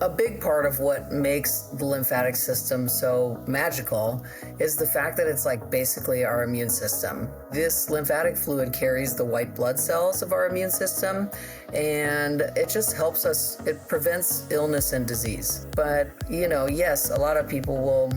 A big part of what makes the lymphatic system so magical is the fact that it's like basically our immune system. This lymphatic fluid carries the white blood cells of our immune system, and it just helps us, it prevents illness and disease. But, yes, a lot of people will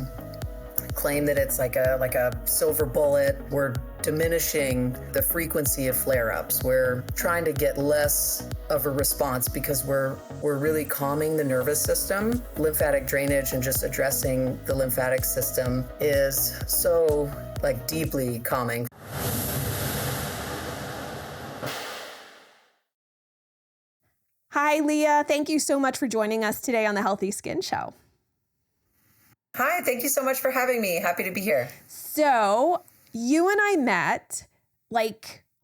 claim that it's like a silver bullet. We're diminishing the frequency of flare-ups. We're trying to get less of a response because we're really calming the nervous system. Lymphatic drainage and just addressing the lymphatic system is so deeply calming. Hi, Leah. Thank you so much for joining us today on the Healthy Skin Show. Hi, thank you so much for having me. Happy to be here. So you and I met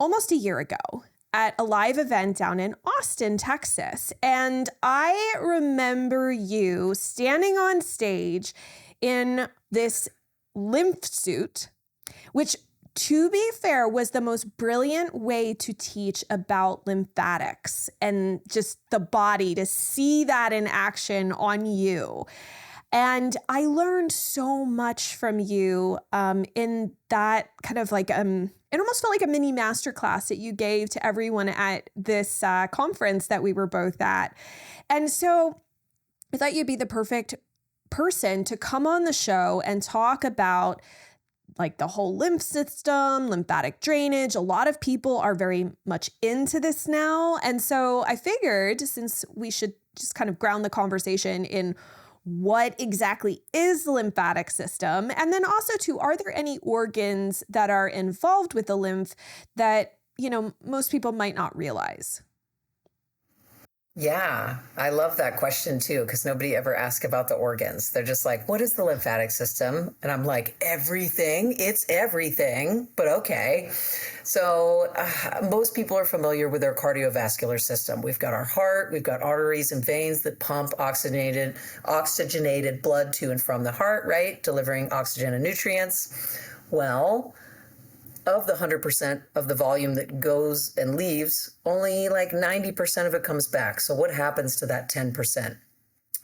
almost a year ago at a live event down in Austin, Texas. And I remember you standing on stage in this lymph suit, which, to be fair, was the most brilliant way to teach about lymphatics and just the body, to see that in action on you. And I learned so much from you in that kind of it almost felt like a mini masterclass that you gave to everyone at this conference that we were both at. And so I thought you'd be the perfect person to come on the show and talk about the whole lymph system, lymphatic drainage. A lot of people are very much into this now. And so I figured, since we should just kind of ground the conversation in what exactly is the lymphatic system? And then also too, are there any organs that are involved with the lymph that, most people might not realize? Yeah, I love that question too, because nobody ever asks about the organs. They're just like, what is the lymphatic system? And I'm like, everything. It's everything, but okay. So most people are familiar with our cardiovascular system. We've got our heart, we've got arteries and veins that pump oxygenated blood to and from the heart, right? Delivering oxygen and nutrients. Well, of the 100% of the volume that goes and leaves, only 90% of it comes back. So what happens to that 10%?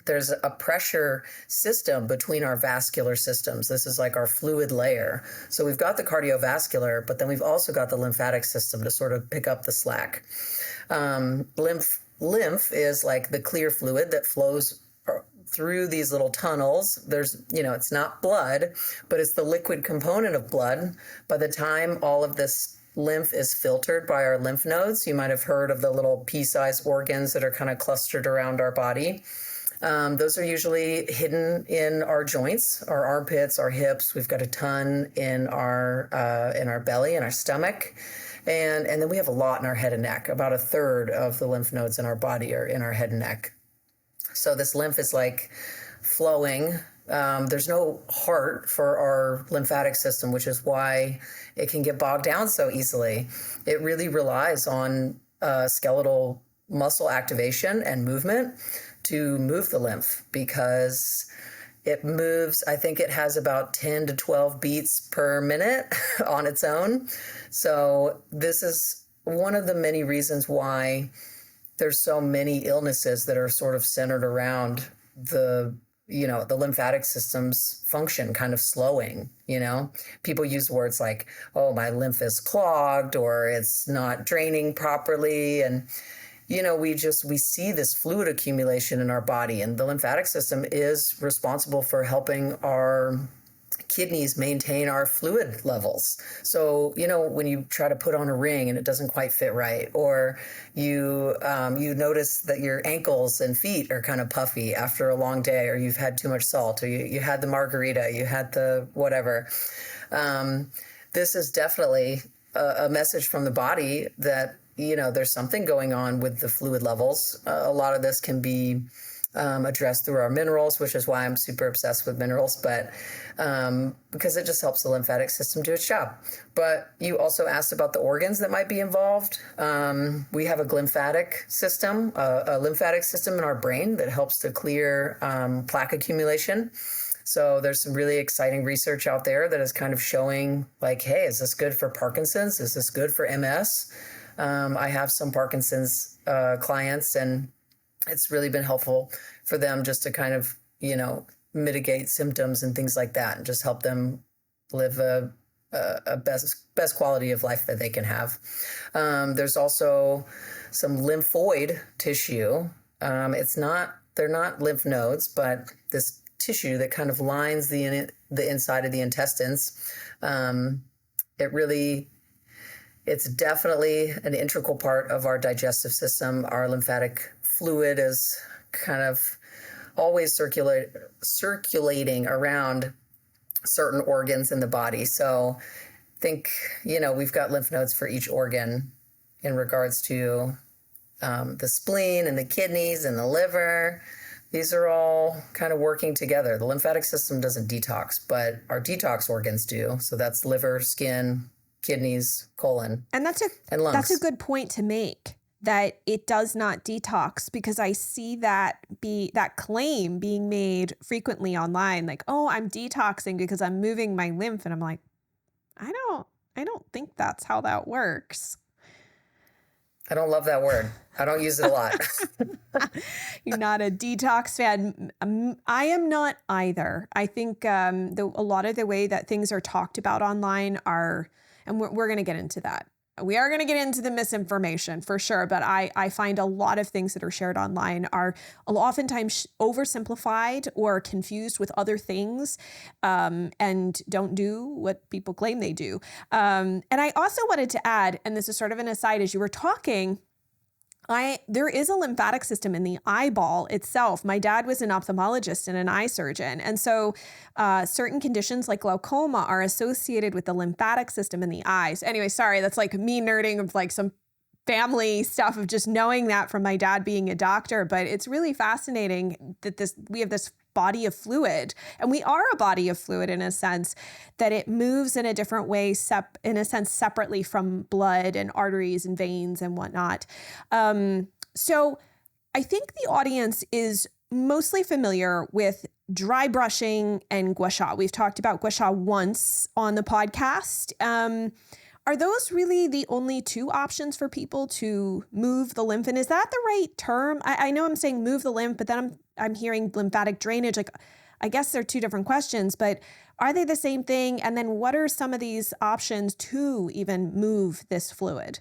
There's a pressure system between our vascular systems. This is like our fluid layer. So we've got the cardiovascular, but then we've also got the lymphatic system to sort of pick up the slack. Lymph is like the clear fluid that flows through these little tunnels. There's, it's not blood, but it's the liquid component of blood. By the time all of this lymph is filtered by our lymph nodes, you might have heard of the little pea-sized organs that are kind of clustered around our body. Those are usually hidden in our joints, our armpits, our hips. We've got a ton in our belly and our stomach. And then we have a lot in our head and neck. About a third of the lymph nodes in our body are in our head and neck. So this lymph is flowing. There's no heart for our lymphatic system, which is why it can get bogged down so easily. It really relies on skeletal muscle activation and movement to move the lymph, because it moves, I think it has about 10 to 12 beats per minute on its own. So this is one of the many reasons why there's so many illnesses that are sort of centered around the lymphatic system's function kind of slowing. People use words like, oh, my lymph is clogged, or it's not draining properly. And, we see this fluid accumulation in our body, and the lymphatic system is responsible for helping our kidneys maintain our fluid levels. So, when you try to put on a ring and it doesn't quite fit right, or you notice that your ankles and feet are kind of puffy after a long day, or you've had too much salt, or you had the margarita, you had the whatever. This is definitely a message from the body that, there's something going on with the fluid levels. A lot of this can be addressed through our minerals, which is why I'm super obsessed with minerals, but because it just helps the lymphatic system do its job. But you also asked about the organs that might be involved. We have a lymphatic system in our brain that helps to clear plaque accumulation. So there's some really exciting research out there that is kind of showing hey, is this good for Parkinson's? Is this good for MS? I have some Parkinson's clients, and it's really been helpful for them just to kind of, mitigate symptoms and things like that and just help them live a best quality of life that they can have. There's also some lymphoid tissue. They're not lymph nodes, but this tissue that kind of lines the inside of the intestines. It's definitely an integral part of our digestive system. Our lymphatic fluid is kind of always circulating around certain organs in the body. So think, we've got lymph nodes for each organ in regards to the spleen and the kidneys and the liver. These are all kind of working together. The lymphatic system doesn't detox, but our detox organs do. So that's liver, skin, kidneys, colon, and lungs. That's a good point to make, that it does not detox, because I see that claim being made frequently online, like, oh, I'm detoxing because I'm moving my lymph. And I'm like, I don't think that's how that works. I don't love that word. I don't use it a lot. You're not a detox fan. I am not either. I think a lot of the way that things are talked about online are, and we're going to get into that. We are going to get into the misinformation for sure, but I find a lot of things that are shared online are oftentimes oversimplified or confused with other things, and don't do what people claim they do. And I also wanted to add, and this is sort of an aside, as you were talking, there is a lymphatic system in the eyeball itself. My dad was an ophthalmologist and an eye surgeon. And so certain conditions like glaucoma are associated with the lymphatic system in the eyes. Anyway, sorry, that's like me nerding of like some family stuff of just knowing that from my dad being a doctor. But it's really fascinating that we have this body of fluid, and we are a body of fluid in a sense that it moves in a different way, in a sense separately from blood and arteries and veins and whatnot. So I think the audience is mostly familiar with dry brushing and gua sha. We've talked about gua sha once on the podcast. Are those really the only two options for people to move the lymph? And is that the right term? I know I'm saying move the lymph, but then I'm hearing lymphatic drainage. Like, I guess they're two different questions, but are they the same thing? And then what are some of these options to even move this fluid?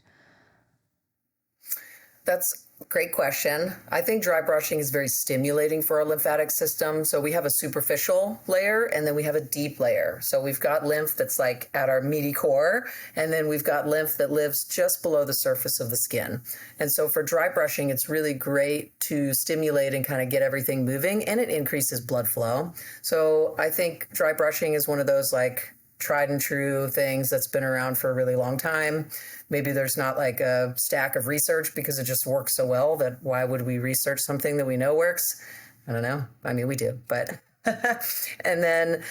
That's a great question. I think dry brushing is very stimulating for our lymphatic system. So we have a superficial layer and then we have a deep layer. So we've got lymph that's like at our meaty core, and then we've got lymph that lives just below the surface of the skin. And so for dry brushing, it's really great to stimulate and kind of get everything moving, and it increases blood flow. So I think dry brushing is one of those like tried and true things that's been around for a really long time. Maybe there's not like a stack of research because it just works so well that why would we research something that we know works? I don't know. I mean, we do, but. And then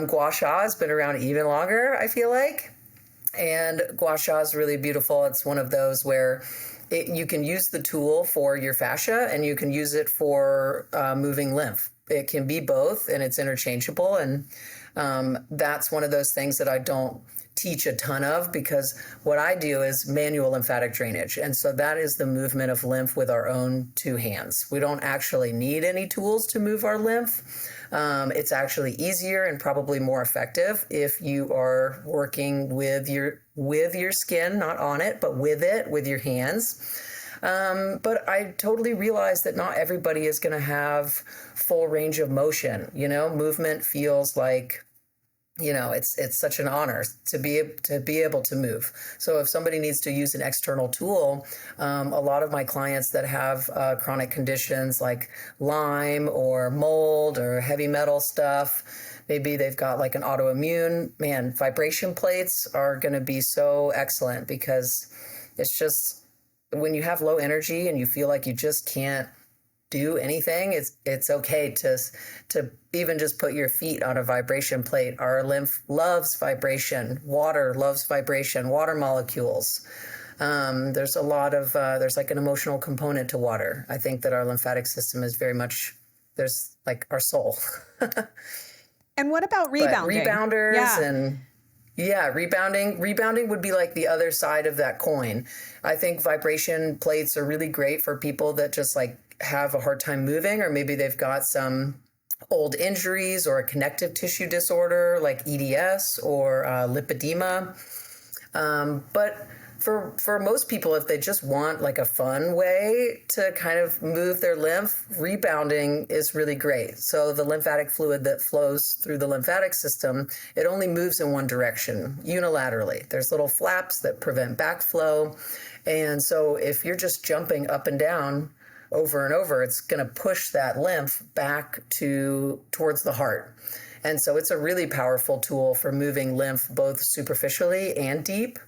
gua sha has been around even longer, I feel like. And gua sha is really beautiful. It's one of those where you can use the tool for your fascia and you can use it for moving lymph. It can be both, and it's interchangeable. And that's one of those things that I don't teach a ton of, because what I do is manual lymphatic drainage. And so that is the movement of lymph with our own two hands. We don't actually need any tools to move our lymph. It's actually easier and probably more effective if you are working with your skin, not on it, but with it, with your hands. But I totally realize that not everybody is going to have full range of motion. Movement feels like, it's such an honor to be able to move. So if somebody needs to use an external tool, a lot of my clients that have chronic conditions like Lyme or mold or heavy metal stuff, maybe they've got like an autoimmune, vibration plates are going to be so excellent, because it's just, when you have low energy and you feel like you just can't do anything, it's okay to even just put your feet on a vibration plate. Our lymph loves vibration. Water loves vibration. Water molecules. There's a lot of there's like an emotional component to water. I think that our lymphatic system is very much, there's like our soul. And what about rebounding? But rebounders and. Yeah, rebounding would be like the other side of that coin. I think vibration plates are really great for people that just like have a hard time moving, or maybe they've got some old injuries or a connective tissue disorder like EDS or lipedema. But for most people, if they just want like a fun way to kind of move their lymph, rebounding is really great. So the lymphatic fluid that flows through the lymphatic system, it only moves in one direction, unilaterally. There's little flaps that prevent backflow. And so if you're just jumping up and down over and over, it's going to push that lymph back towards the heart. And so it's a really powerful tool for moving lymph both superficially and deep.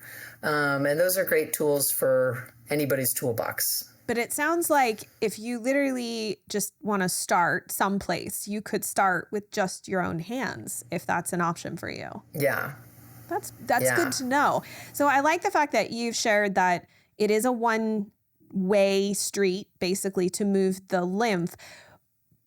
And those are great tools for anybody's toolbox. But it sounds like if you literally just want to start someplace, you could start with just your own hands, if that's an option for you. Yeah. That's good to know. So I like the fact that you've shared that it is a one-way street, basically, to move the lymph.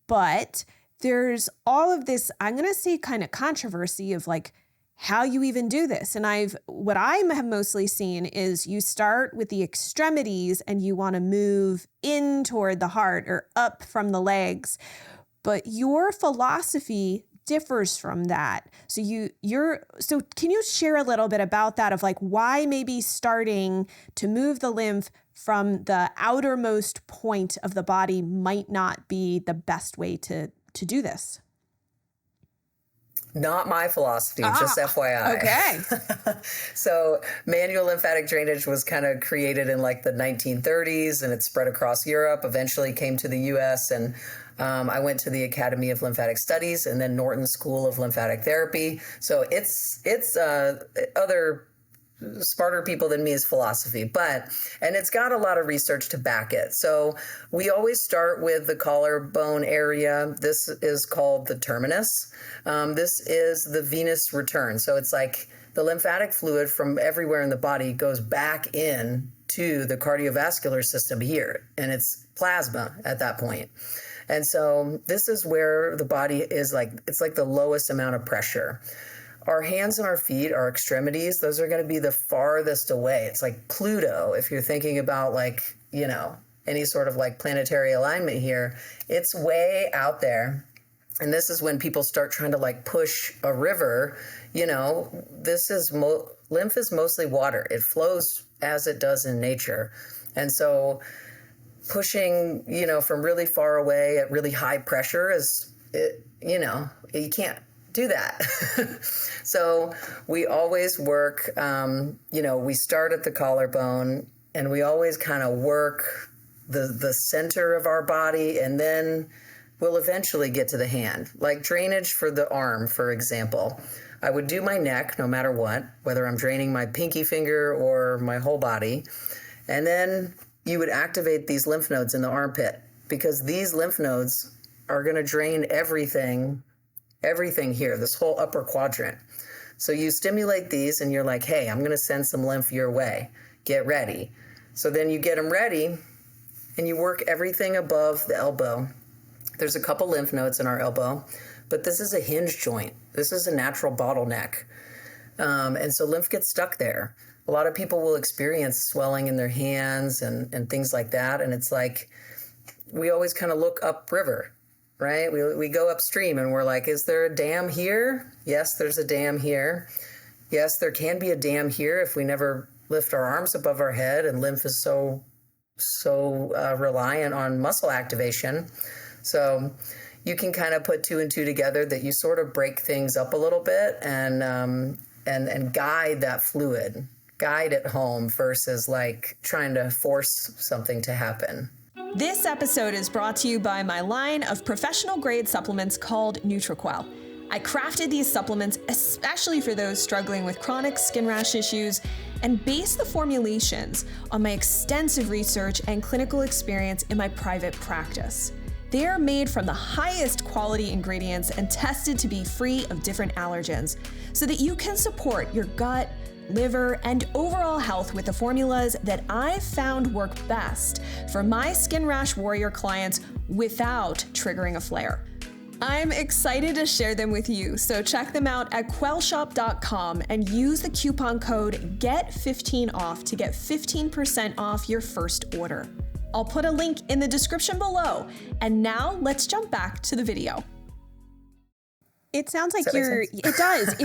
But there's all of this, I'm going to say, kind of controversy of like, how you even do this. And what I have mostly seen is you start with the extremities and you want to move in toward the heart or up from the legs. But your philosophy differs from that. So so can you share a little bit about that, of like why maybe starting to move the lymph from the outermost point of the body might not be the best way to do this? Not my philosophy, just FYI. Okay. So manual lymphatic drainage was kind of created in like the 1930s, and it spread across Europe, eventually came to the US. And I went to the Academy of Lymphatic Studies and then Norton School of Lymphatic Therapy. So it's other smarter people than me's philosophy, and it's got a lot of research to back it. So we always start with the collarbone area. This is called the terminus. This is the venous return. So it's like the lymphatic fluid from everywhere in the body goes back in to the cardiovascular system here, and it's plasma at that point. And so this is where the body is it's like the lowest amount of pressure. Our hands and our feet, our extremities, those are going to be the farthest away. It's like Pluto, if you're thinking about any sort of like planetary alignment here. It's way out there. And this is when people start trying to like push a river. This is lymph is mostly water. It flows as it does in nature. And so pushing, from really far away at really high pressure you can't do that. So we always work, we start at the collarbone, and we always kind of work the center of our body, and then we'll eventually get to the hand. Like drainage for the arm, for example. I would do my neck no matter what, whether I'm draining my pinky finger or my whole body. And then you would activate these lymph nodes in the armpit, because these lymph nodes are going to drain everything here, this whole upper quadrant. So you stimulate these and you're like, hey, I'm going to send some lymph your way. Get ready. So then you get them ready and you work everything above the elbow. There's a couple lymph nodes in our elbow, but this is a hinge joint. This is a natural bottleneck. And so lymph gets stuck there. A lot of people will experience swelling in their hands and things like that. And it's like, we always kind of look upriver, right? We go upstream and we're like, is there a dam here? Yes, there's a dam here. Yes, there can be a dam here if we never lift our arms above our head, and lymph is so reliant on muscle activation. So you can kind of put two and two together, that you sort of break things up a little bit and guide that fluid, guide it home versus like trying to force something to happen. This episode is brought to you by my line of professional grade supplements called NutriQuel. I crafted these supplements especially for those struggling with chronic skin rash issues, and base the formulations on my extensive research and clinical experience in my private practice. They are made from the highest quality ingredients and tested to be free of different allergens, so that you can support your gut, liver, and overall health with the formulas that I've found work best for my Skin Rash Warrior clients without triggering a flare. I'm excited to share them with you, so check them out at quellshop.com and use the coupon code GET15OFF to get 15% off your first order. I'll put a link in the description below. And now let's jump back to the video. It sounds like it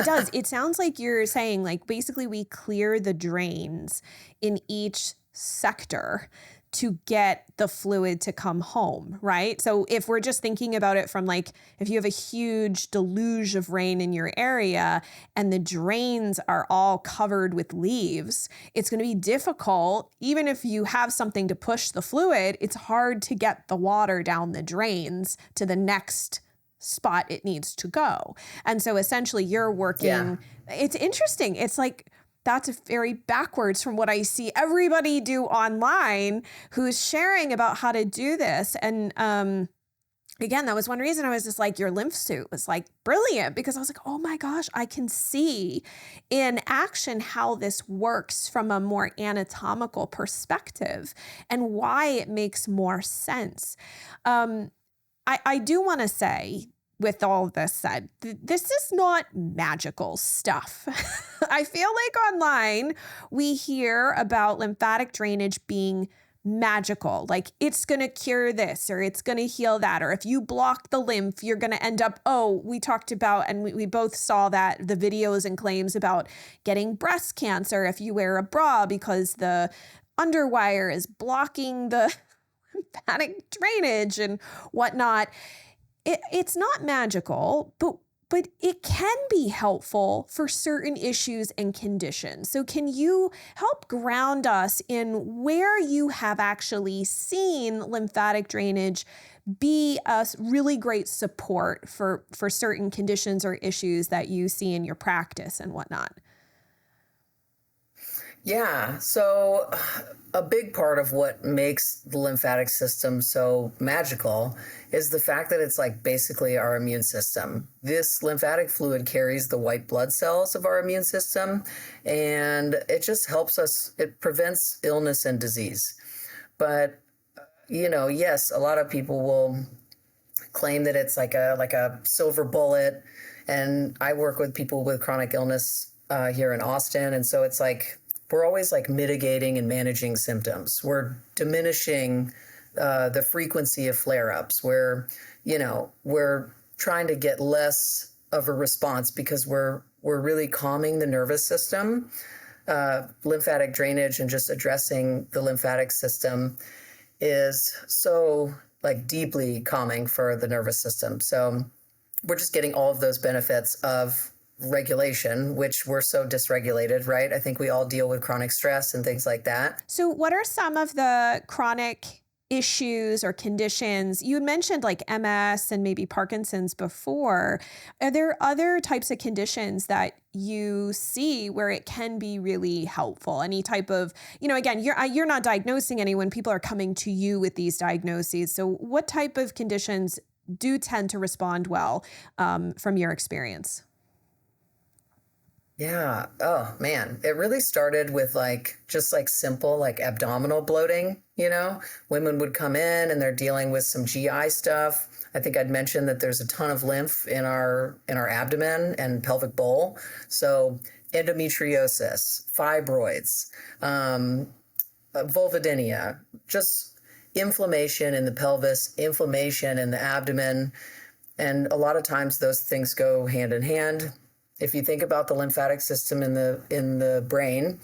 does. It sounds like you're saying, like, basically we clear the drains in each sector to get the fluid to come home, right? So if we're just thinking about it from, like, if you have a huge deluge of rain in your area and the drains are all covered with leaves, it's going to be difficult. Even if you have something to push the fluid, it's hard to get the water down the drains to the next spot it needs to go. And so essentially you're working, it's interesting. It's like, that's very backwards from what I see everybody do online who's sharing about how to do this. And again, that was one reason I was just like, your lymph suit was like brilliant, because I was like, oh my gosh, I can see in action how this works from a more anatomical perspective and why it makes more sense. I do want to say, with all of this said, this is not magical stuff. I feel like online we hear about lymphatic drainage being magical, like it's going to cure this or it's going to heal that, or if you block the lymph, you're going to end up, we talked about, and we both saw that, the videos and claims about getting breast cancer if you wear a bra because the underwire is blocking the lymphatic drainage and whatnot. It's not magical, but it can be helpful for certain issues and conditions. So can you help ground us in where you have actually seen lymphatic drainage be a really great support for certain conditions or issues that you see in your practice and whatnot? Yeah, so a big part of what makes the lymphatic system so magical is the fact that it's like basically our immune system. This lymphatic fluid carries the white blood cells of our immune system, and it just helps us, it prevents illness and disease. But, yes, a lot of people will claim that it's like a silver bullet, and I work with people with chronic illness here in Austin, and so it's like, we're always like mitigating and managing symptoms. We're diminishing the frequency of flare-ups. We're trying to get less of a response because we're really calming the nervous system. Lymphatic drainage and just addressing the lymphatic system is so like deeply calming for the nervous system. So we're just getting all of those benefits of regulation, which we're so dysregulated, right? I think we all deal with chronic stress and things like that. So what are some of the chronic issues or conditions? You had mentioned like MS and maybe Parkinson's before. Are there other types of conditions that you see where it can be really helpful? Any type of, again, you're not diagnosing anyone. People are coming to you with these diagnoses. So what type of conditions do tend to respond well from your experience? Yeah. Oh man. It really started with just simple abdominal bloating, women would come in and they're dealing with some GI stuff. I think I'd mentioned that there's a ton of lymph in our abdomen and pelvic bowl. So endometriosis, fibroids, vulvodynia, just inflammation in the pelvis, inflammation in the abdomen. And a lot of times those things go hand in hand. If you think about the lymphatic system in the brain,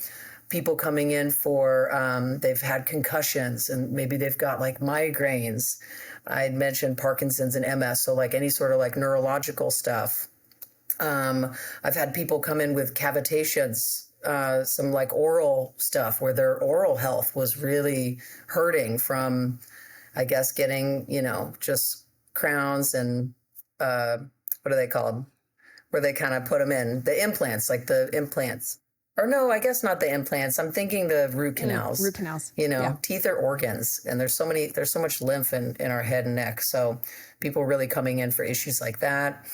people coming in for, they've had concussions and maybe they've got migraines. I'd mentioned Parkinson's and MS, so any sort of neurological stuff. I've had people come in with cavitations, some oral stuff where their oral health was really hurting from, I guess, getting, just crowns and what are they called? Where they kind of put them in, the implants, or no, I guess not the implants. I'm thinking the root canals. Root canals. Teeth are organs, and there's so much lymph in our head and neck. So people really coming in for issues like that.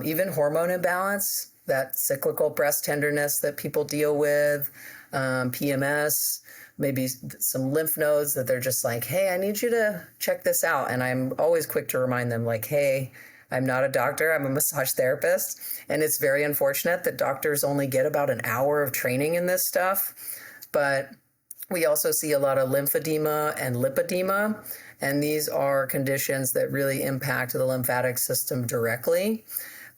Even hormone imbalance, that cyclical breast tenderness that people deal with, PMS, maybe some lymph nodes that they're just like, hey, I need you to check this out. And I'm always quick to remind them hey, I'm not a doctor, I'm a massage therapist. And it's very unfortunate that doctors only get about an hour of training in this stuff. But We also see a lot of lymphedema and lipedema, and these are conditions that really impact the lymphatic system directly.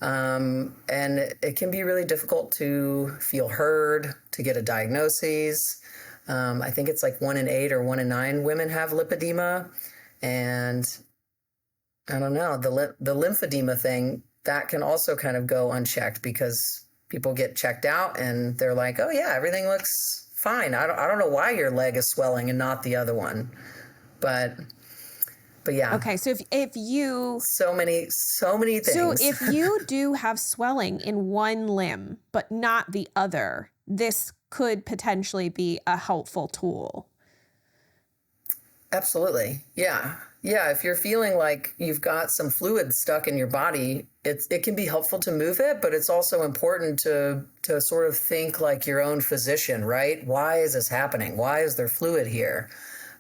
And it can be really difficult to feel heard, to get a diagnosis. I think it's like 1 in 8 or 1 in 9 women have lipedema. And I don't know, the lymphedema thing, that can also kind of go unchecked because people get checked out and they're like, oh yeah, everything looks fine. I don't know why your leg is swelling and not the other one. But yeah. Okay, so if you so many things. So if you do have swelling in one limb but not the other, this could potentially be a helpful tool. Absolutely. Yeah. Yeah, if you're feeling like you've got some fluid stuck in your body, it can be helpful to move it, but it's also important to sort of think like your own physician, right? Why is this happening? Why is there fluid here?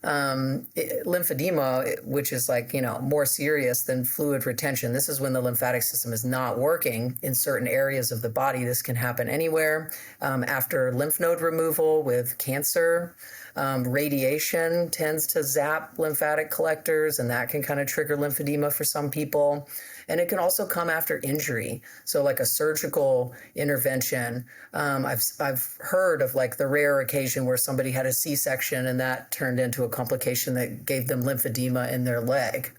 Lymphedema, which is like, more serious than fluid retention. This is when the lymphatic system is not working in certain areas of the body. This can happen anywhere. After lymph node removal with cancer, radiation tends to zap lymphatic collectors, and that can kind of trigger lymphedema for some people. And it can also come after injury. So like a surgical intervention. I've heard of like the rare occasion where somebody had a C-section and that turned into a complication that gave them lymphedema in their leg.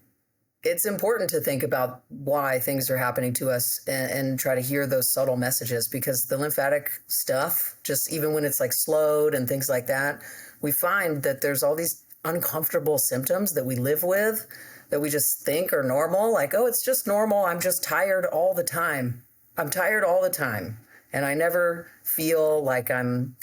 It's important to think about why things are happening to us and try to hear those subtle messages, because the lymphatic stuff, just even when it's like slowed and things like that, we find that there's all these uncomfortable symptoms that we live with that we just think are normal. Like, oh, it's just normal. I'm just tired all the time. I'm tired all the time. And I never feel like I'm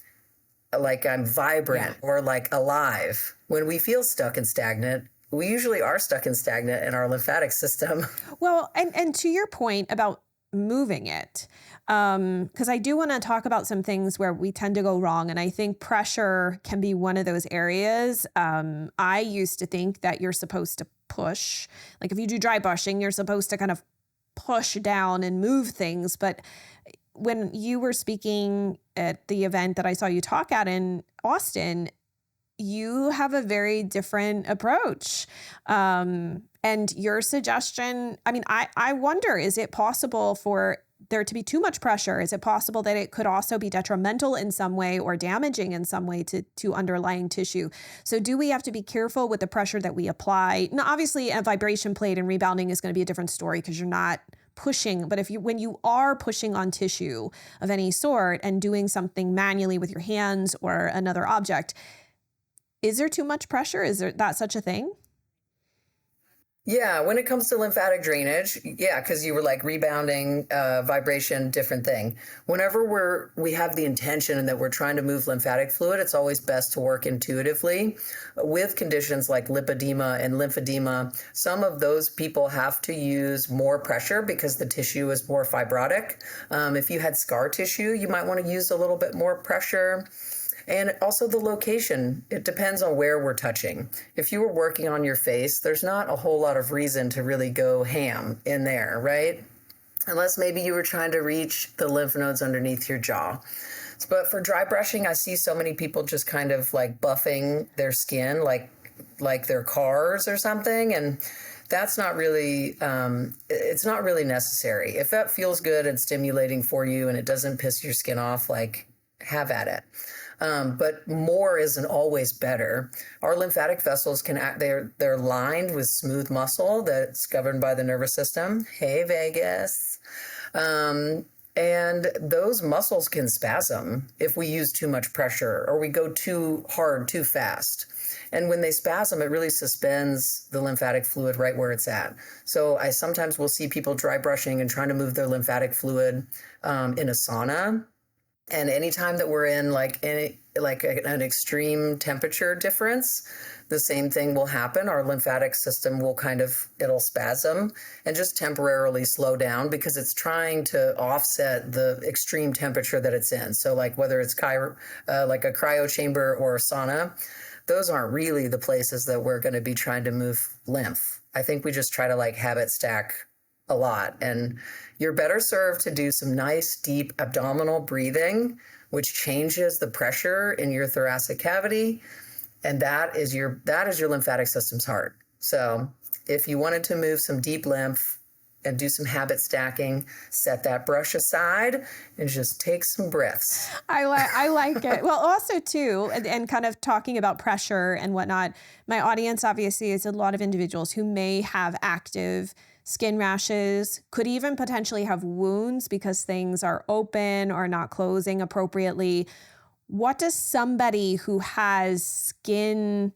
vibrant or like alive. When we feel stuck and stagnant, we usually are stuck and stagnant in our lymphatic system. Well, and to your point about moving it, because I do want to talk about some things where we tend to go wrong. And I think pressure can be one of those areas. I used to think that you're supposed to push. Like if you do dry brushing, you're supposed to kind of push down and move things. But when you were speaking at the event that I saw you talk at in Austin, you have a very different approach. And your suggestion, I mean, I wonder, is it possible for there to be too much pressure? Is it possible that it could also be detrimental in some way or damaging in some way to underlying tissue? So do we have to be careful with the pressure that we apply? Now, obviously, a vibration plate and rebounding is going to be a different story because you're not pushing. But when you are pushing on tissue of any sort and doing something manually with your hands or another object, is there too much pressure? Is that such a thing? Yeah, when it comes to lymphatic drainage, yeah, because you were like rebounding, vibration, different thing. Whenever we have the intention and that we're trying to move lymphatic fluid, it's always best to work intuitively. With conditions like lipedema and lymphedema, some of those people have to use more pressure because the tissue is more fibrotic. If you had scar tissue, you might want to use a little bit more pressure. And also the location, it depends on where we're touching. If you were working on your face, there's not a whole lot of reason to really go ham in there, right? Unless maybe you were trying to reach the lymph nodes underneath your jaw. But for dry brushing, I see so many people just kind of like buffing their skin like their cars or something. And that's not really, it's not really necessary. If that feels good and stimulating for you and it doesn't piss your skin off, like have at it. But more isn't always better. Our lymphatic vessels they're lined with smooth muscle that's governed by the nervous system. Hey, Vegas. And those muscles can spasm if we use too much pressure or we go too hard, too fast. And when they spasm, it really suspends the lymphatic fluid right where it's at. So I sometimes will see people dry brushing and trying to move their lymphatic fluid in a sauna. And anytime that we're in an extreme temperature difference, the same thing will happen. Our lymphatic system will it'll spasm and just temporarily slow down because it's trying to offset the extreme temperature that it's in. So like whether it's like a cryo chamber or a sauna, those aren't really the places that we're going to be trying to move lymph. I think we just try to like habit stack a lot. And you're better served to do some nice, deep abdominal breathing, which changes the pressure in your thoracic cavity. And that is your lymphatic system's heart. So if you wanted to move some deep lymph and do some habit stacking, set that brush aside and just take some breaths. I like it. Well, also too, and kind of talking about pressure and whatnot, my audience obviously is a lot of individuals who may have active skin rashes, could even potentially have wounds because things are open or not closing appropriately. What does somebody who has skin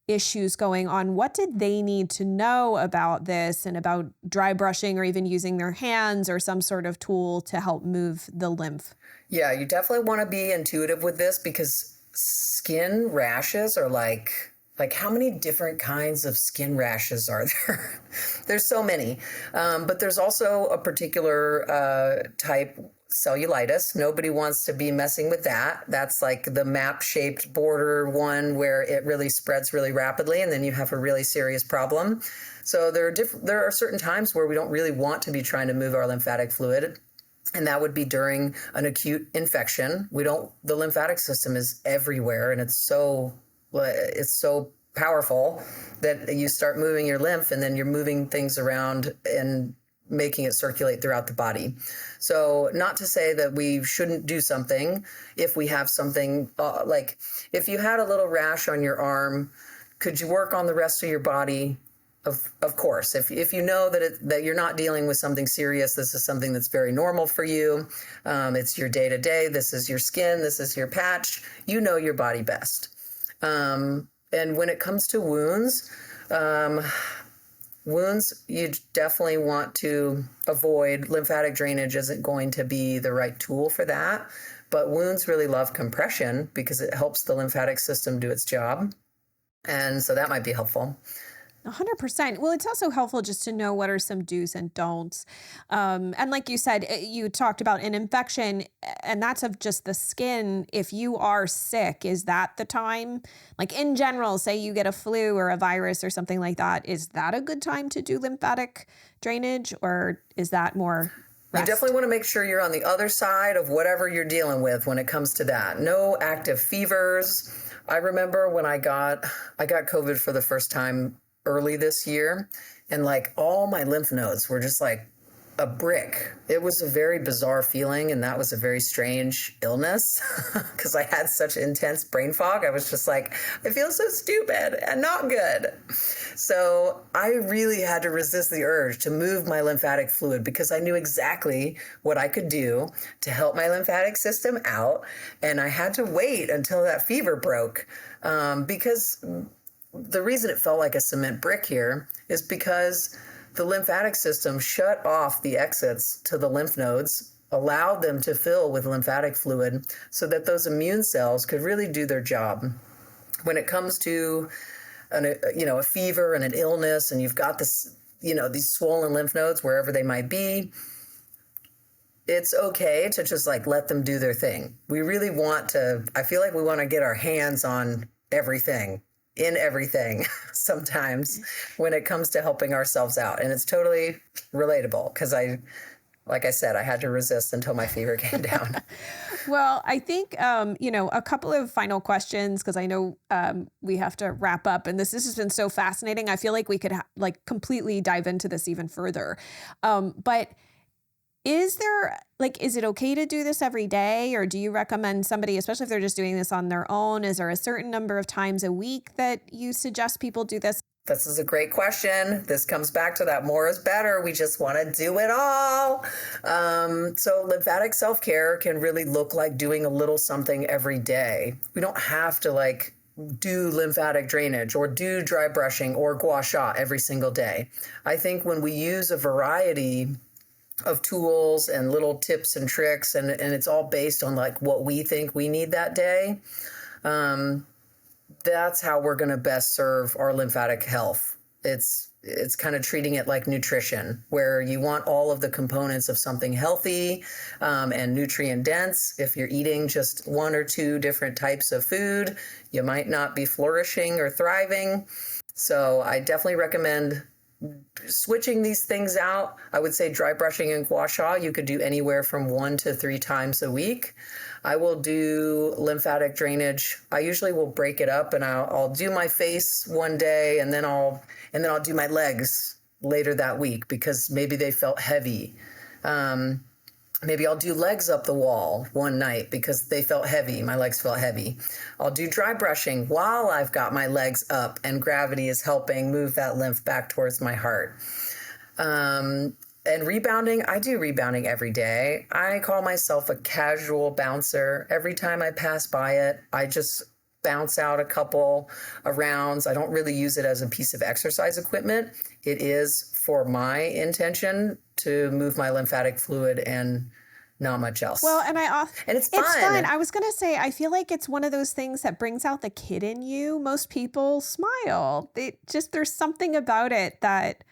issues going on, what did they need to know about this and about dry brushing or even using their hands or some sort of tool to help move the lymph? Yeah, you definitely want to be intuitive with this because skin rashes are like how many different kinds of skin rashes are there? There's so many. But there's also a particular type, cellulitis. Nobody wants to be messing with that. That's like the map-shaped border one where it really spreads really rapidly and then you have a really serious problem. So there are certain times where we don't really want to be trying to move our lymphatic fluid. And that would be during an acute infection. The lymphatic system is everywhere and it's so powerful that you start moving your lymph and then you're moving things around and making it circulate throughout the body. So not to say that we shouldn't do something if we have something like if you had a little rash on your arm, could you work on the rest of your body? Of course, if you know that you're not dealing with something serious, this is something that's very normal for you. It's your day to day. This is your skin. This is your patch. You know your body best. And when it comes to wounds, you definitely want to avoid. Lymphatic drainage isn't going to be the right tool for that. But wounds really love compression because it helps the lymphatic system do its job. And so that might be helpful. 100%. Well, it's also helpful just to know what are some do's and don'ts. And like you said, you talked about an infection, and that's of just the skin. If you are sick, is that the time? Like in general, say you get a flu or a virus or something like that, is that a good time to do lymphatic drainage, or is that more rest? You definitely want to make sure you're on the other side of whatever you're dealing with when it comes to that. No active fevers. I remember when I got COVID for the first time early this year, and like all my lymph nodes were just like a brick. It was a very bizarre feeling, and that was a very strange illness because I had such intense brain fog. I was just like, I feel so stupid and not good. So I really had to resist the urge to move my lymphatic fluid because I knew exactly what I could do to help my lymphatic system out, and I had to wait until that fever broke because the reason it felt like a cement brick here is because the lymphatic system shut off the exits to the lymph nodes, allowed them to fill with lymphatic fluid so that those immune cells could really do their job. When it comes to a fever and an illness and you've got this, these swollen lymph nodes wherever they might be, it's okay to just like let them do their thing. We really I feel like we want to get our hands on everything sometimes when it comes to helping ourselves out. And it's totally relatable because like I said, I had to resist until my fever came down. Well, I think, a couple of final questions because I know we have to wrap up, and this has been so fascinating. I feel like we could completely dive into this even further. But is it okay to do this every day, or do you recommend somebody, especially if they're just doing this on their own, is there a certain number of times a week that you suggest people do this? This is a great question. This comes back to that more is better. We just want to do it all. So lymphatic self-care can really look like doing a little something every day. We don't have to do lymphatic drainage or do dry brushing or gua sha every single day. I think when we use a variety of tools and little tips and tricks, and it's all based on what we think we need that day, that's how we're going to best serve our lymphatic health. It's kind of treating it like nutrition, where you want all of the components of something healthy and nutrient dense. If you're eating just one or two different types of food, you might not be flourishing or thriving. So I definitely recommend switching these things out, I would say dry brushing and gua sha, you could do anywhere from 1 to 3 times a week. I will do lymphatic drainage. I usually will break it up, and I'll do my face one day, and then I'll do my legs later that week because maybe they felt heavy. Maybe I'll do legs up the wall one night because they felt heavy. My legs felt heavy. I'll do dry brushing while I've got my legs up and gravity is helping move that lymph back towards my heart. And rebounding, I do rebounding every day. I call myself a casual bouncer. Every time I pass by it, I just bounce out a couple of rounds. I don't really use it as a piece of exercise equipment. It is for my intention to move my lymphatic fluid and not much else. Well, and it's fun. It's fun. I was going to say, I feel like it's one of those things that brings out the kid in you. Most people smile. There's something about it that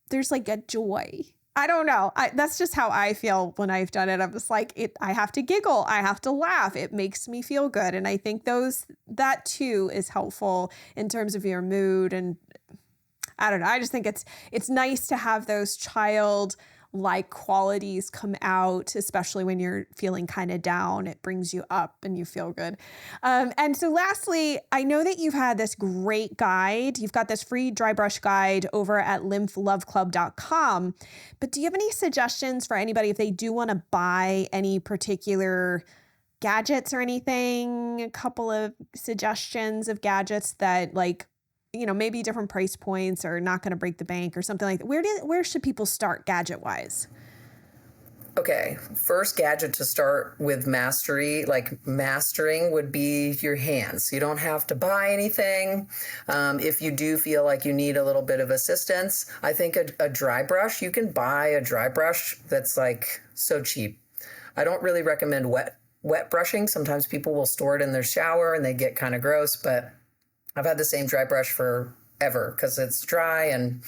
there's like a joy. I don't know. That's just how I feel when I've done it. I'm just like, I have to giggle. I have to laugh. It makes me feel good. And I think that too is helpful in terms of your mood. And I don't know. I just think it's nice to have those childlike qualities come out, especially when you're feeling kind of down. It brings you up and you feel good. And so lastly, I know that you've had this great guide. You've got this free dry brush guide over at lymphloveclub.com. But do you have any suggestions for anybody if they do want to buy any particular gadgets or anything? A couple of suggestions of gadgets that maybe different price points are not going to break the bank or something like that. Where should people start gadget-wise? Okay, first gadget to start with mastering would be your hands. You don't have to buy anything. If you do feel like you need a little bit of assistance, I think a dry brush, you can buy a dry brush that's like so cheap. I don't really recommend wet brushing. Sometimes people will store it in their shower and they get kind of gross, but I've had the same dry brush forever because it's dry and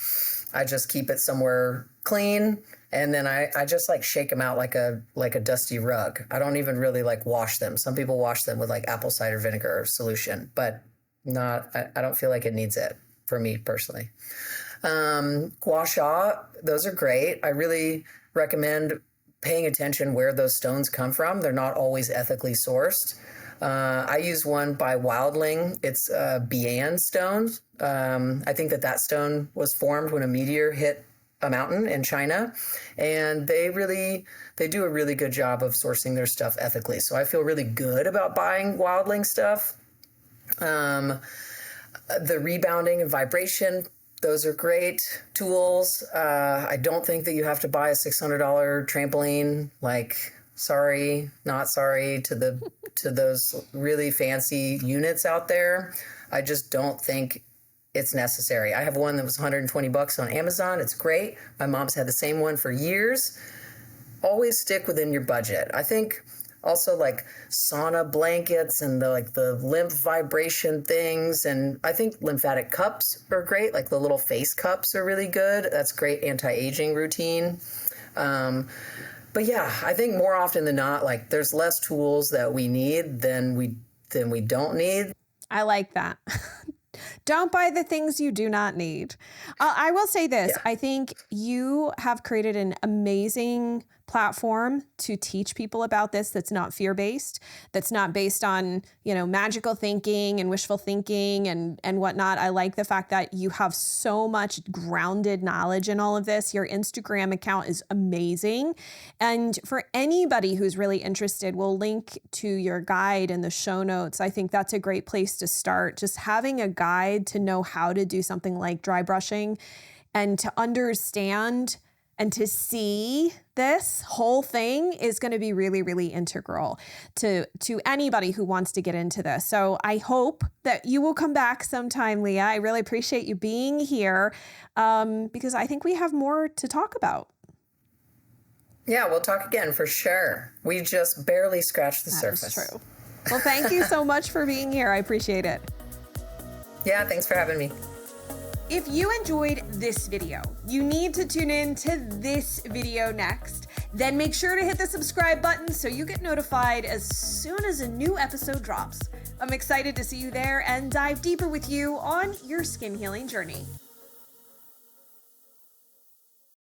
I just keep it somewhere clean. And then I just like shake them out like a dusty rug. I don't even really like wash them. Some people wash them with like apple cider vinegar solution, but I don't feel like it needs it for me personally. Gua sha, those are great. I really recommend paying attention where those stones come from. They're not always ethically sourced. I use one by Wildling. It's Bian stone. I think that stone was formed when a meteor hit a mountain in China, and they do a really good job of sourcing their stuff ethically. So I feel really good about buying Wildling stuff. The rebounding and vibration, those are great tools. I don't think that you have to buy a $600 trampoline. Sorry, not sorry to those really fancy units out there. I just don't think it's necessary. I have one that was $120 on Amazon. It's great. My mom's had the same one for years. Always stick within your budget. I think also like sauna blankets and the lymph vibration things. And I think lymphatic cups are great. Like the little face cups are really good. That's great anti-aging routine. But yeah, I think more often than not, there's less tools that we need than we don't need. I like that. Don't buy the things you do not need. I will say this. Yeah. I think you have created an amazing platform to teach people about this that's not fear-based, that's not based on, magical thinking and wishful thinking and whatnot. I like the fact that you have so much grounded knowledge in all of this. Your Instagram account is amazing. And for anybody who's really interested, we'll link to your guide in the show notes. I think that's a great place to start. Just having a guide to know how to do something like dry brushing and to understand and to see this whole thing is going to be really, really integral to anybody who wants to get into this. So I hope that you will come back sometime, Leah. I really appreciate you being here because I think we have more to talk about. Yeah, we'll talk again for sure. We just barely scratched the surface. That's true. Well, thank you so much for being here. I appreciate it. Yeah, thanks for having me. If you enjoyed this video, you need to tune in to this video next. Then make sure to hit the subscribe button so you get notified as soon as a new episode drops. I'm excited to see you there and dive deeper with you on your skin healing journey.